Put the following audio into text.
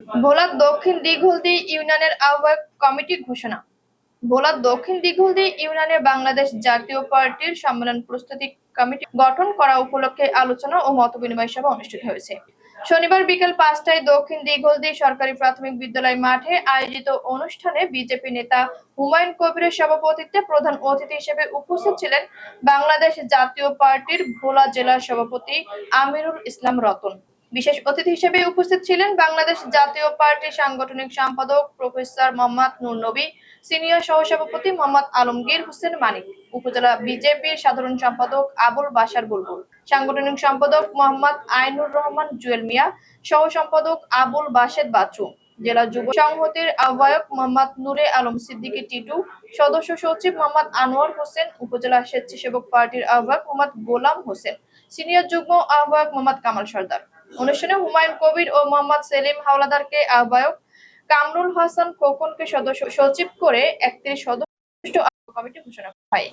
ভোলা দক্ষিণ দিঘলদি ইউনিয়নের আহ্বায়ক কমিটি ঘোষণা। ভোলা দক্ষিণ দিঘলদি ইউনিয়নে বাংলাদেশ জাতীয় পার্টির সম্মেলন প্রস্তুতি কমিটি গঠন করা উপলক্ষে আলোচনা ও মতবিনিময় সভা অনুষ্ঠিত হয়েছে। শনিবার বিকেল 5টায় দক্ষিণ দিঘলদি সরকারি প্রাথমিক বিদ্যালয় মাঠে আয়োজিত অনুষ্ঠানে বিজেপি নেতা হুমায়ুন কবিরের সভাপতিত্বে প্রধান অতিথি হিসেবে উপস্থিত ছিলেন বাংলাদেশ জাতীয় পার্টির ভোলা জেলা সভাপতি আমিরুল ইসলাম রতন। বিশেষ অতিথি হিসেবে উপস্থিত ছিলেন বাংলাদেশ জাতীয় পার্টির সাংগঠনিক সম্পাদক প্রফেসর মোহাম্মদ নূর নবী, সিনিয়র সহসভাপতি মোহাম্মদ আলমগীর হোসেন মানিক, উপজেলা বিজেপির সাধারণ সম্পাদক আবুল বাশার বুলবুল, সাংগঠনিক সম্পাদক মোহাম্মদ আইনুর রহমান জুয়েল মিয়া, সহ সম্পাদক আবুল বাশেদ বাচ্চু, জেলা যুব সংহতির আহ্বায়ক মোহাম্মদ নূরে আলম সিদ্দিকী টিটু, সদস্য সচিব মোহাম্মদ আনোয়ার হোসেন, উপজেলা স্বেচ্ছাসেবক পার্টির আহ্বায়ক মোহাম্মদ গোলাম হোসেন, সিনিয়র যুগ্ম আহ্বায়ক মোহাম্মদ কামাল সর্দার। অনুষ্ঠানে হুমায়ুন কবির ও মোহাম্মদ সেলিম হাওলাদারকে আহ্বায়ক, কামরুল হাসান খোকনকে সদস্য সচিব করে 31 সদস্য কমিটি ঘোষণা করা হয়।